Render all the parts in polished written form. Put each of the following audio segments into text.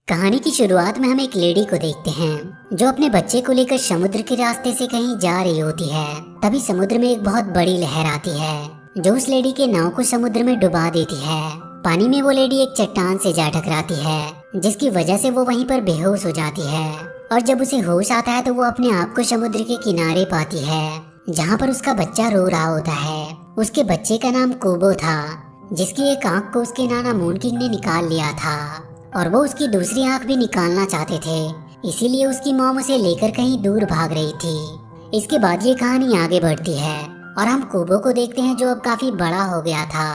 कहानी की शुरुआत में हम एक लेडी को देखते हैं जो अपने बच्चे को लेकर समुद्र के रास्ते से कहीं जा रही होती है। तभी समुद्र में एक बहुत बड़ी लहर आती है जो उस लेडी के नाव को समुद्र में डुबा देती है। पानी में वो लेडी एक चट्टान से जा टकराती है जिसकी वजह से वो वहीं पर बेहोश हो जाती है। और जब उसे होश आता है तो वो अपने आप को समुद्र के किनारे पाती है जहाँ पर उसका बच्चा रो रहा होता है। उसके बच्चे का नाम कोबो था जिसकी एक आंख को उसके नाना मून किंग ने निकाल लिया था और वो उसकी दूसरी आंख भी निकालना चाहते थे। इसीलिए उसकी मॉम उसे लेकर कहीं दूर भाग रही थी। इसके बाद ये कहानी आगे बढ़ती है और हम कोबो को देखते हैं जो अब काफी बड़ा हो गया था।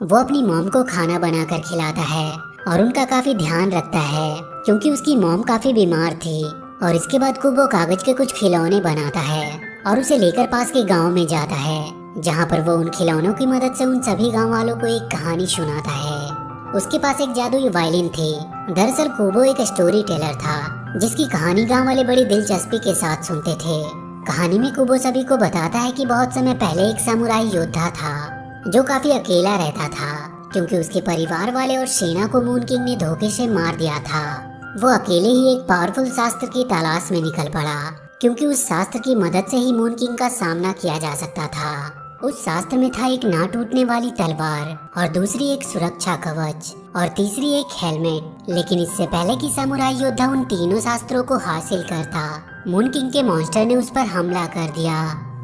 वो अपनी मॉम को खाना बनाकर खिलाता है और उनका काफी ध्यान रखता है क्योंकि उसकी मॉम काफी बीमार थी। और इसके बाद कोबो कागज के कुछ खिलौने बनाता है और उसे लेकर पास के गाँव में जाता है जहाँ पर वो उन खिलौनों की मदद से उन सभी गाँव वालों को एक कहानी सुनाता है। उसके पास एक जादुई वायलिन थी। दरअसल कोबो एक स्टोरी टेलर था जिसकी कहानी गांव वाले बड़ी दिलचस्पी के साथ सुनते थे। कहानी में कोबो सभी को बताता है कि बहुत समय पहले एक समुराई योद्धा था जो काफी अकेला रहता था क्योंकि उसके परिवार वाले और सेना को मून किंग ने धोखे से मार दिया था। वो अकेले ही एक पावरफुल शास्त्र की तलाश में निकल पड़ा क्योंकि उस शास्त्र की मदद से ही मून किंग का सामना किया जा सकता था। उस शास्त्र में था एक ना टूटने वाली तलवार और दूसरी एक सुरक्षा कवच और तीसरी एक हेलमेट। लेकिन इससे पहले कि समुराई योद्धा उन तीनों शास्त्रों को हासिल करता, मून किंग के मॉन्स्टर ने उस पर हमला कर दिया।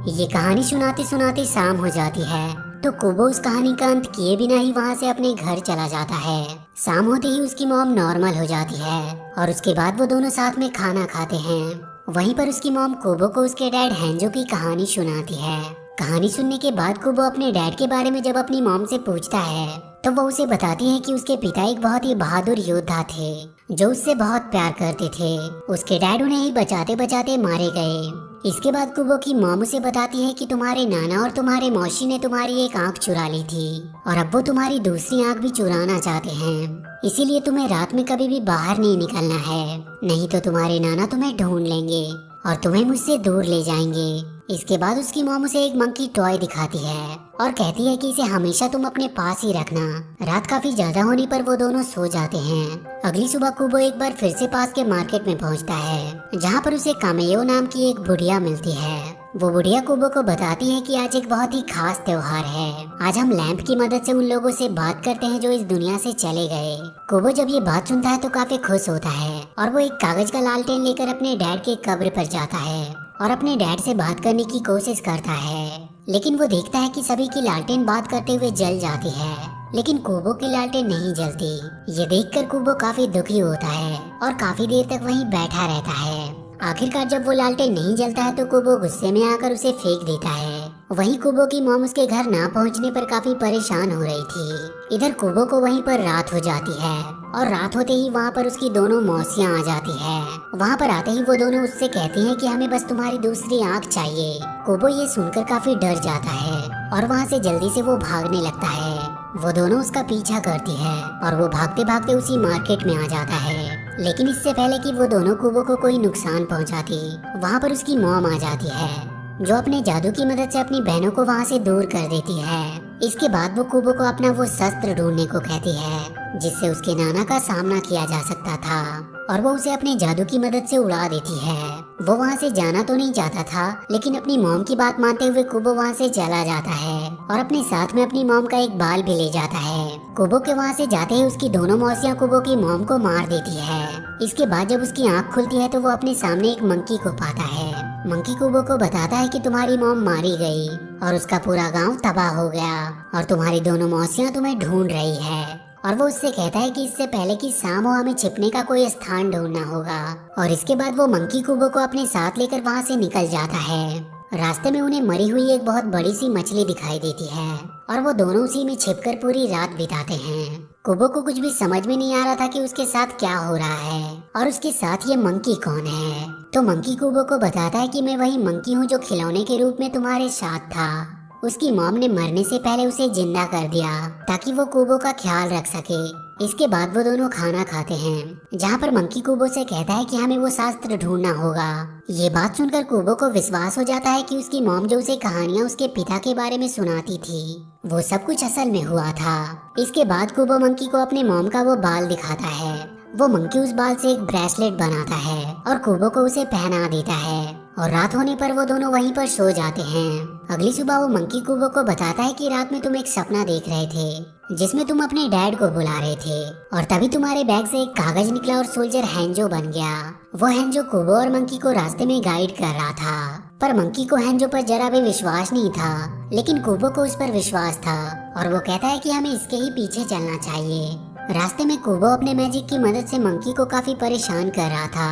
ये कहानी सुनाते सुनाते शाम हो जाती है तो कोबो उस कहानी का अंत किए बिना ही वहाँ से अपने घर चला जाता है। शाम होते ही उसकी मॉम नॉर्मल हो जाती है और उसके बाद वो दोनों साथ में खाना खाते हैं। वहीं पर उसकी मॉम कोबो को उसके डैड हेंजो की कहानी सुनाती है। कहानी सुनने के बाद कोबो अपने डैड के बारे में जब अपनी मॉम से पूछता है तो वो उसे बताती है कि उसके पिता एक बहुत ही बहादुर योद्धा थे जो उससे बहुत प्यार करते थे। उसके डैड उन्हें ही बचाते बचाते मारे गए। इसके बाद कोबो की मॉम उसे बताती है कि तुम्हारे नाना और तुम्हारे मौसी ने तुम्हारी एक आंख चुरा ली थी और अब वो तुम्हारी दूसरी आंख भी चुराना चाहते हैं। इसीलिए तुम्हें रात में कभी भी बाहर नहीं निकलना है, नहीं तो तुम्हारे नाना तुम्हें ढूंढ लेंगे और तुम्हें मुझसे दूर ले जाएंगे। इसके बाद उसकी मॉम उसे एक मंकी टॉय दिखाती है और कहती है कि इसे हमेशा तुम अपने पास ही रखना। रात काफी ज्यादा होने पर वो दोनों सो जाते हैं। अगली सुबह कोबो एक बार फिर से पास के मार्केट में पहुंचता है जहां पर उसे कामेयो नाम की एक बुढ़िया मिलती है। वो बुढ़िया कोबो को बताती है कि आज एक बहुत ही खास त्योहार है। आज हम लैंप की मदद से उन लोगों से बात करते हैं जो इस दुनिया से चले गए। कोबो जब ये बात सुनता है तो काफी खुश होता है और वो एक कागज का लालटेन लेकर अपने डैड के कब्र पर जाता है और अपने डैड से बात करने की कोशिश करता है। लेकिन वो देखता है कि सभी की लालटेन बात करते हुए जल जाती है लेकिन कोबो की लालटेन नहीं जलती। ये देखकर कोबो काफी दुखी होता है और काफी देर तक वहीं बैठा रहता है। आखिरकार जब वो लालटेन नहीं जलता है तो कोबो गुस्से में आकर उसे फेंक देता है। वहीं कोबो की मॉम उसके घर ना पहुंचने पर काफी परेशान हो रही थी। इधर कोबो को वहीं पर रात हो जाती है और रात होते ही वहाँ पर उसकी दोनों मौसियाँ आ जाती है। वहाँ पर आते ही वो दोनों उससे कहती हैं कि हमें बस तुम्हारी दूसरी आँख चाहिए। कोबो ये सुनकर काफी डर जाता है और वहाँ से जल्दी से वो भागने लगता है। वो दोनों उसका पीछा करती है और वो भागते भागते उसी मार्केट में आ जाता है। लेकिन इससे पहले कि वो दोनों कोबो को कोई नुकसान पहुंचाती, वहाँ पर उसकी मॉम आ जाती है जो अपने जादू की मदद से अपनी बहनों को वहाँ से दूर कर देती है। इसके बाद वो कोबो को अपना वो शस्त्र ढूंढने को कहती है जिससे उसके नाना का सामना किया जा सकता था और वो उसे अपने जादू की मदद से उड़ा देती है। वो वहाँ से जाना तो नहीं चाहता था लेकिन अपनी मॉम की बात मानते हुए कोबो वहाँ से चला जाता है और अपने साथ में अपनी मॉम का एक बाल भी ले जाता है। कोबो के वहाँ से जाते ही उसकी दोनों मौसियाँ कोबो की मॉम को मार देती है। इसके बाद जब उसकी आँख खुलती है तो वो अपने सामने एक मंकी को पाता है। मंकी कोबो को बताता है कि तुम्हारी मॉम मारी गई और उसका पूरा गांव तबाह हो गया और तुम्हारी दोनों मौसियाँ तुम्हें ढूंढ रही है। और वो उससे कहता है कि इससे पहले कि शाम हो हमें छिपने का कोई स्थान ढूंढना होगा। और इसके बाद वो मंकी कोबो को अपने साथ लेकर वहाँ से निकल जाता है। रास्ते में उन्हें मरी हुई एक बहुत बड़ी सी मछली दिखाई देती है और वो दोनों उसी में छिपकर पूरी रात बिताते हैं। कोबो को कुछ भी समझ में नहीं आ रहा था कि उसके साथ क्या हो रहा है और उसके साथ ये मंकी कौन है। तो मंकी कोबो को बताता है कि मैं वही मंकी हूँ जो खिलौने के रूप में तुम्हारे साथ था। उसकी मॉम ने मरने से पहले उसे जिंदा कर दिया ताकि वो कोबो का ख्याल रख सके। इसके बाद वो दोनों खाना खाते हैं जहाँ पर मंकी कोबो से कहता है कि हमें वो शास्त्र ढूंढना होगा। ये बात सुनकर कोबो को विश्वास हो जाता है कि उसकी मॉम जो उसे कहानियाँ उसके पिता के बारे में सुनाती थी वो सब कुछ असल में हुआ था। इसके बाद कोबो मंकी को अपने मॉम का वो बाल दिखाता है वो मंकी उस बाल से एक ब्रेसलेट बनाता है और कुबो को उसे पहना देता है और रात होने पर वो दोनों वहीं पर सो जाते हैं। अगली सुबह वो मंकी कुबो को बताता है कि रात में तुम एक सपना देख रहे थे जिसमें तुम अपने डैड को बुला रहे थे और तभी तुम्हारे बैग से एक कागज निकला और सोल्जर हैंजो बन गया। वो हैंजो कुबो और मंकी को रास्ते में गाइड कर रहा था, पर मंकी को हैंजो पर जरा भी विश्वास नहीं था, लेकिन कुबो को उस पर विश्वास था और वो कहता है कि हमें इसके ही पीछे चलना चाहिए। रास्ते में कुबो अपने मैजिक की मदद से मंकी को काफी परेशान कर रहा था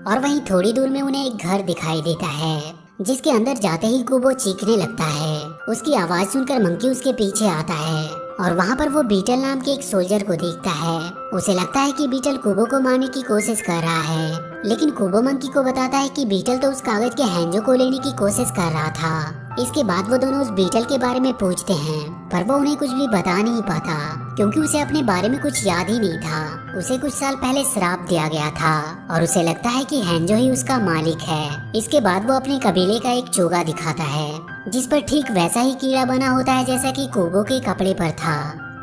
और वहीं थोड़ी दूर में उन्हें एक घर दिखाई देता है जिसके अंदर जाते ही कुबो चीखने लगता है। उसकी आवाज सुनकर मंकी उसके पीछे आता है और वहाँ पर वो बीटल नाम के एक सोल्जर को देखता है। उसे लगता है कि बीटल कुबो को मारने की कोशिश कर रहा है, लेकिन कुबो मंकी को बताता है कि बीटल तो उस कागज के हैंजो को लेने की कोशिश कर रहा था। इसके बाद वो दोनों उस बीटल के बारे में पूछते हैं, पर वो उन्हें कुछ भी बता नहीं पाता क्योंकि उसे अपने बारे में कुछ याद ही नहीं था। उसे कुछ साल पहले श्राप दिया गया था और उसे लगता है कि हैंजो ही उसका मालिक है। इसके बाद वो अपने कबीले का एक चोगा दिखाता है जिस पर ठीक वैसा ही कीड़ा बना होता है जैसा कि कुबो के कपड़े पर था।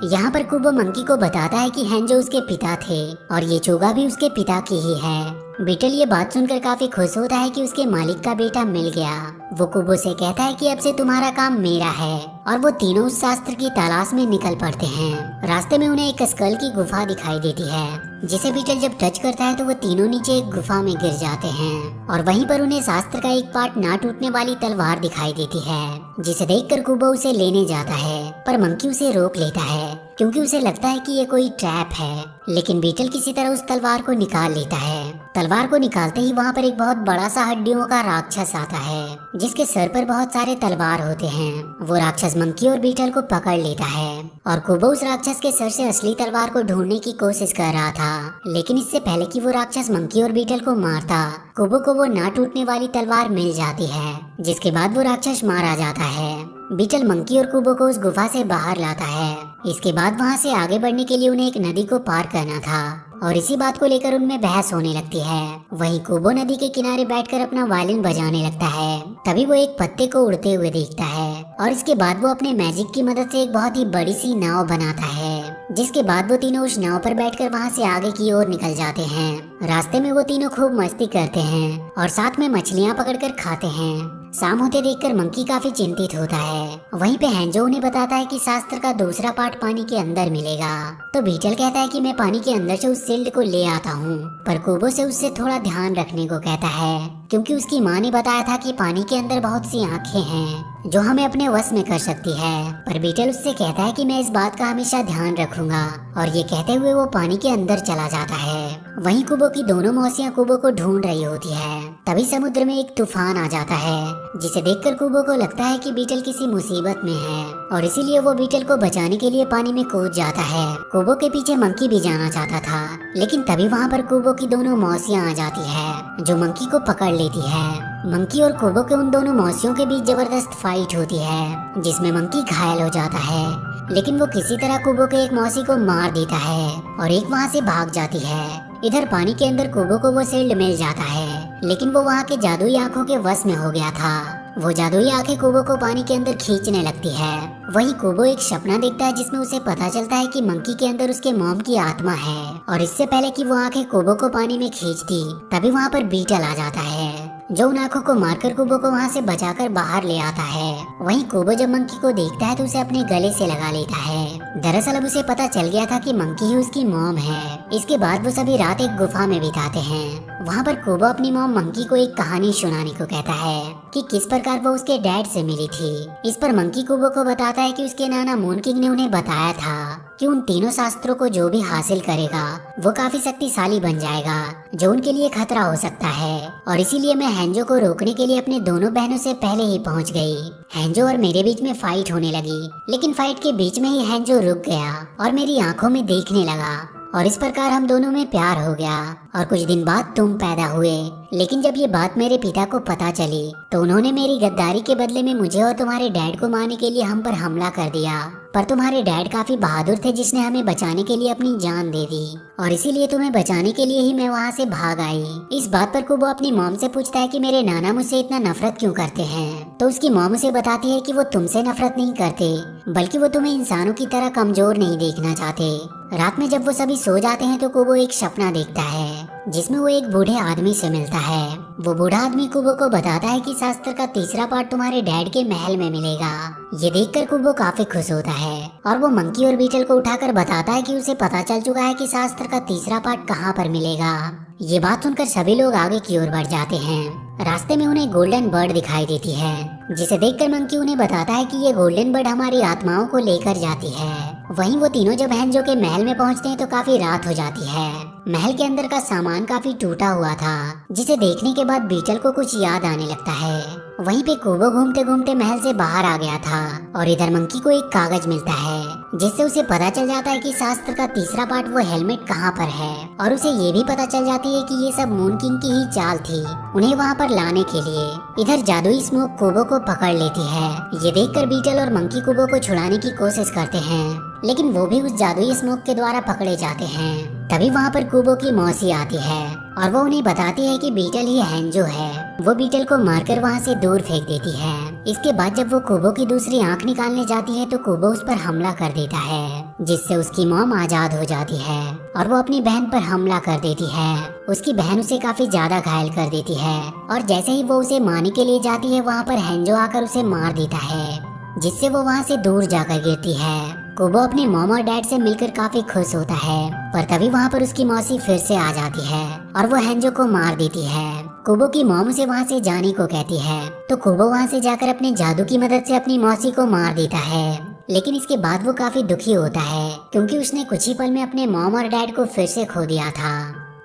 यहाँ पर कुबो मंकी को बताता है कि हैंजो उसके पिता थे और ये चोगा भी उसके पिता की ही है। बीटल ये बात सुनकर काफी खुश होता है कि उसके मालिक का बेटा मिल गया। वो कुबो से कहता है कि अब से तुम्हारा काम मेरा है और वो तीनों उस शास्त्र की तलाश में निकल पड़ते हैं। रास्ते में उन्हें एक स्कल की गुफा दिखाई देती है जिसे बीटल जब टच करता है तो वो तीनों नीचे एक गुफा में गिर जाते हैं और वहीं पर उन्हें शास्त्र का एक पार्ट ना टूटने वाली तलवार दिखाई देती है जिसे देखकर कुबो उसे लेने जाता है, पर मंकी उसे रोक लेता है क्योंकि उसे लगता है कि ये कोई ट्रैप है। लेकिन बीटल किसी तरह उस तलवार को निकाल लेता है। तलवार को निकालते ही वहाँ पर एक बहुत बड़ा सा हड्डियों का राक्षस आता है जिसके सर पर बहुत सारे तलवार होते हैं। वो राक्षस मंकी और बीटल को पकड़ लेता है और कुबो उस राक्षस के सर से असली तलवार को ढूंढने की कोशिश कर रहा था, लेकिन इससे पहले कि वो राक्षस मंकी और बीटल को मारता, कुबो को वो ना टूटने वाली तलवार मिल जाती है जिसके बाद वो राक्षस मारा जाता है। बीटल मंकी और कुबो को उस गुफा से बाहर लाता है। इसके बाद वहाँ से आगे बढ़ने के लिए उन्हें एक नदी को पार करना था और इसी बात को लेकर उनमें बहस होने लगती है। वहीं कुबो नदी के किनारे बैठकर अपना वायलिन बजाने लगता है। तभी वो एक पत्ते को उड़ते हुए देखता है और इसके बाद वो अपने मैजिक की मदद से एक बहुत ही बड़ी सी नाव बनाता है, जिसके बाद वो तीनों उस नाव पर बैठकर वहाँ से आगे की ओर निकल जाते हैं। रास्ते में वो तीनों खूब मस्ती करते हैं और साथ में मछलियाँ पकड़कर खाते हैं। शाम होते देखकर मंकी काफी चिंतित होता है। वहीं पे हैंजो उन्हें बताता है कि शास्त्र का दूसरा पार्ट पानी के अंदर मिलेगा, तो बीटल कहता है कि मैं पानी के अंदर से उस शील्ड को ले आता हूँ, पर कुबो से उससे थोड़ा ध्यान रखने को कहता है क्योंकि उसकी माँ ने बताया था कि पानी के अंदर बहुत सी आंखें हैं जो हमें अपने वश में कर सकती है। पर बीटल उससे कहता है कि मैं इस बात का हमेशा ध्यान रखूंगा और ये कहते हुए वो पानी के अंदर चला जाता है। वहीं कुबो की दोनों मौसियाँ कुबो को ढूंढ रही होती है। तभी समुद्र में एक तूफान आ जाता है जिसे देखकर कुबो को लगता है कि बीटल किसी मुसीबत में है और इसीलिए वो बीटल को बचाने के लिए पानी में कूद जाता है। कुबो के पीछे मंकी भी जाना चाहता था, लेकिन तभी वहाँ पर कुबो की दोनों मौसियाँ आ जाती है जो मंकी को पकड़ लेती है। मंकी और कुबो के उन दोनों मौसियों के बीच जबरदस्त फाइट होती है जिसमें मंकी घायल हो जाता है, लेकिन वो किसी तरह कुबो के एक मौसी को मार देता है और एक वहाँ से भाग जाती है। इधर पानी के अंदर कुबो को वो शील्ड मिल जाता है, लेकिन वो वहाँ के जादुई आंखों के वश में हो गया था। वो जादुई आंखें कुबो को पानी के अंदर खींचने लगती है। वहीं कुबो एक सपना देखता है जिसमें उसे पता चलता है कि मंकी के अंदर उसके मॉम की आत्मा है और इससे पहले कि वो आंखें कुबो को पानी में खींचती, तभी वहाँ पर बीटल आ जाता है जो उन आंखों को मारकर कुबो को वहाँ से बचाकर बाहर ले आता है। वहीं कुबो जब मंकी को देखता है तो उसे अपने गले से लगा लेता है। दरअसल अब उसे पता चल गया था कि मंकी ही उसकी मॉम है। इसके बाद वो सभी रात एक गुफा में बिताते हैं। वहाँ पर कुबो अपनी मॉम मंकी को एक कहानी सुनाने को कहता है कि किस प्रकार वो उसके डैड से मिली थी। इस पर मंकी कुबो को बताता है कि उसके नाना मून किंग ने उन्हें बताया था कि उन तीनों शास्त्रों को जो भी हासिल करेगा वो काफी शक्तिशाली बन जाएगा जो उनके लिए खतरा हो सकता है, और इसीलिए मैं हैंजो को रोकने के लिए अपने दोनों बहनों से पहले ही पहुंच गई। हैंजो और मेरे बीच में फाइट होने लगी, लेकिन फाइट के बीच में ही हैंजो रुक गया और मेरी आंखों में देखने लगा और इस प्रकार हम दोनों में प्यार हो गया और कुछ दिन बाद तुम पैदा हुए। लेकिन जब ये बात मेरे पिता को पता चली तो उन्होंने मेरी गद्दारी के बदले में मुझे और तुम्हारे डैड को मारने के लिए हम पर हमला कर दिया, पर तुम्हारे डैड काफी बहादुर थे जिसने हमें बचाने के लिए अपनी जान दे दी और इसीलिए तुम्हें बचाने के लिए ही मैं वहाँ से भाग आई। इस बात पर कुबो अपनी मॉम से पूछता है कि मेरे नाना मुझसे इतना नफरत क्यों करते हैं, तो उसकी मॉम उसे बताती है कि वो तुमसे नफरत नहीं करते बल्कि वो तुम्हें इंसानों की तरह कमजोर नहीं देखना चाहते। रात में जब वो सभी सो जाते हैं तो कुबो एक सपना देखता है जिसमें वो एक बूढ़े आदमी से मिलता है। वो बूढ़ा आदमी कुबो को बताता है कि शास्त्र का तीसरा पार्ट तुम्हारे डैड के महल में मिलेगा। ये देखकर कुबो काफी खुश होता है और वो मंकी और बीटल को उठाकर बताता है कि उसे पता चल चुका है कि शास्त्र का तीसरा पार्ट कहाँ पर मिलेगा। ये बात सुनकर सभी लोग आगे की ओर बढ़ जाते हैं। रास्ते में उन्हें गोल्डन बर्ड दिखाई देती है जिसे देखकर मंकी उन्हें बताता है कि ये गोल्डन बर्ड हमारी आत्माओं को लेकर जाती है। वहीं वो तीनों जब हैंजो के महल में पहुंचते हैं तो काफी रात हो जाती है। महल के अंदर का सामान काफी टूटा हुआ था जिसे देखने के बाद बीटल को कुछ याद आने लगता है। वहीं पे कुबो घूमते घूमते महल से बाहर आ गया था और इधर मंकी को एक कागज मिलता है जिससे उसे पता चल जाता है कि शास्त्र का तीसरा पार्ट वो हेलमेट कहाँ पर है और उसे ये भी पता चल जाती है कि ये सब मून किंग की ही चाल थी उन्हें वहाँ पर लाने के लिए। इधर जादुई स्मोक कुबो को पकड़ लेती है। ये देखकर बीटल और मंकी कुबो को छुड़ाने की कोशिश करते हैं लेकिन वो भी उस जादुई स्मोक के द्वारा पकड़े जाते हैं। तभी वहाँ पर कुबो की मौसी आती है और वो उन्हें बताती है कि बीटल ही हैंजो है। वो बीटल को मारकर वहाँ से दूर फेंक देती है। इसके बाद जब वो कुबो की दूसरी आंख निकालने जाती है तो कुबो उस पर हमला कर देता है जिससे उसकी मॉम आजाद हो जाती है और वो अपनी बहन पर हमला कर देती है। उसकी बहन उसे काफी ज्यादा घायल कर देती है और जैसे ही वो उसे मारने के लिए जाती है वहाँ पर हैंजो आकर उसे मार देता है जिससे वो वहाँ से दूर जाकर गिरती है। कुबो अपने मॉम और डैड से मिलकर काफी खुश होता है पर तभी वहाँ पर उसकी मौसी फिर से आ जाती है और वो हैंजो को मार देती है। कुबो की मॉम उसे वहाँ से जाने को कहती है तो कुबो वहाँ से जाकर अपने जादू की मदद से अपनी मौसी को मार देता है। लेकिन इसके बाद वो काफी दुखी होता है क्योंकि उसने कुछ ही पल में अपने मॉम और डैड को फिर से खो दिया था।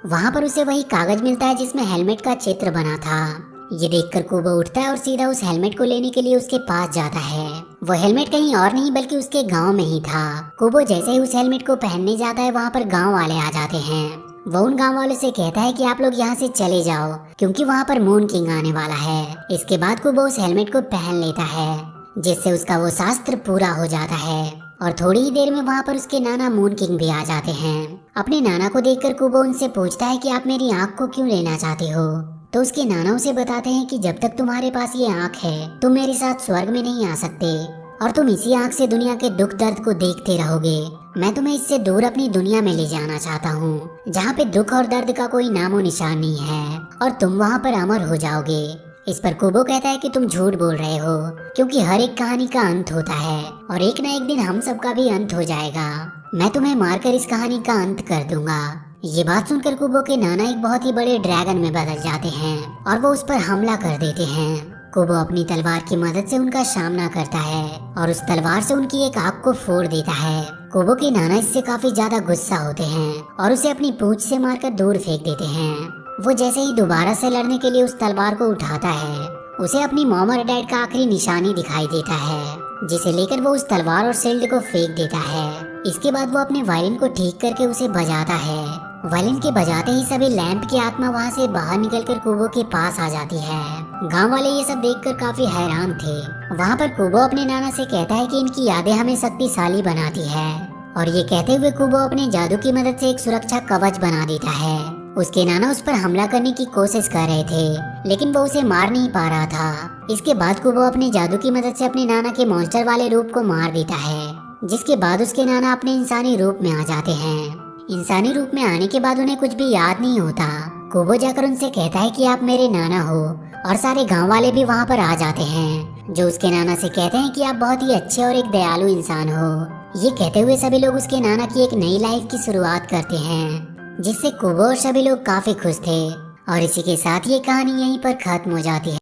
वहाँ पर उसे वही कागज मिलता है जिसमें हेलमेट का चित्र बना था। ये देखकर कुबो उठता है और सीधा उस हेलमेट को लेने के लिए उसके पास जाता है। वो हेलमेट कहीं और नहीं बल्कि उसके गांव में ही था। कुबो जैसे ही उस हेलमेट को पहनने जाता है वहाँ पर गांव वाले आ जाते हैं। वो उन गांव वालों से कहता है कि आप लोग यहाँ से चले जाओ क्योंकि वहाँ पर मून किंग आने वाला है। इसके बाद कुबो उस हेलमेट को पहन लेता है जिससे उसका वो शास्त्र पूरा हो जाता है और थोड़ी ही देर में वहाँ पर उसके नाना मून किंग भी आ जाते हैं। अपने नाना को देखकर कुबो उनसे पूछता है कि आप मेरी आँख को क्यों लेना चाहते हो। तो उसके नाना उसे बताते हैं कि जब तक तुम्हारे पास ये आँख है तुम मेरे साथ स्वर्ग में नहीं आ सकते और तुम इसी आँख से दुनिया के दुख दर्द को देखते रहोगे। मैं तुम्हें इससे दूर अपनी दुनिया में ले जाना चाहता हूँ जहाँ पे दुख और दर्द का कोई नामो निशान नहीं है और तुम वहाँ पर अमर हो जाओगे। इस पर कुबो कहता है कि तुम झूठ बोल रहे हो क्योंकि हर एक कहानी का अंत होता है और एक न एक दिन हम सबका भी अंत हो जाएगा। मैं तुम्हें मारकर इस कहानी का अंत कर दूंगा। ये बात सुनकर कुबो के नाना एक बहुत ही बड़े ड्रैगन में बदल जाते हैं और वो उस पर हमला कर देते हैं। कुबो अपनी तलवार की मदद से उनका सामना करता है और उस तलवार से उनकी एक आंख को फोड़ देता है। कुबो के नाना इससे काफी ज्यादा गुस्सा होते हैं और उसे अपनी पूंछ से मारकर दूर फेंक देते हैं। वो जैसे ही दोबारा से लड़ने के लिए उस तलवार को उठाता है उसे अपनी मॉम और डैड का आखिरी निशानी दिखाई देता है जिसे लेकर वो उस तलवार और शील्ड को फेंक देता है। इसके बाद वो अपने वायलिन को ठीक करके उसे बजाता है। वायलिन के बजाते ही सभी लैंप की आत्मा वहाँ से बाहर निकलकर कुबो के पास आ जाती है। गांव वाले ये सब देखकर काफी हैरान थे। वहाँ पर कुबो अपने नाना से कहता है कि इनकी यादें हमें शक्तिशाली बनाती है और ये कहते हुए कुबो अपने जादू की मदद से एक सुरक्षा कवच बना देता है। उसके नाना उस पर हमला करने की कोशिश कर रहे थे लेकिन वो उसे मार नहीं पा रहा था। इसके बाद कुबो अपने जादू की मदद से अपने नाना के मॉन्स्टर वाले रूप को मार देता है जिसके बाद उसके नाना अपने इंसानी रूप में आ जाते हैं। इंसानी रूप में आने के बाद उन्हें कुछ भी याद नहीं होता। कुबो जाकर उनसे कहता है कि आप मेरे नाना हो और सारे गांव वाले भी वहाँ पर आ जाते हैं जो उसके नाना से कहते हैं कि आप बहुत ही अच्छे और एक दयालु इंसान हो। ये कहते हुए सभी लोग उसके नाना की एक नई लाइफ की शुरुआत करते हैं जिससे कुबो और सभी लोग काफी खुश थे और इसी के साथ ये कहानी यहीं पर खत्म हो जाती है।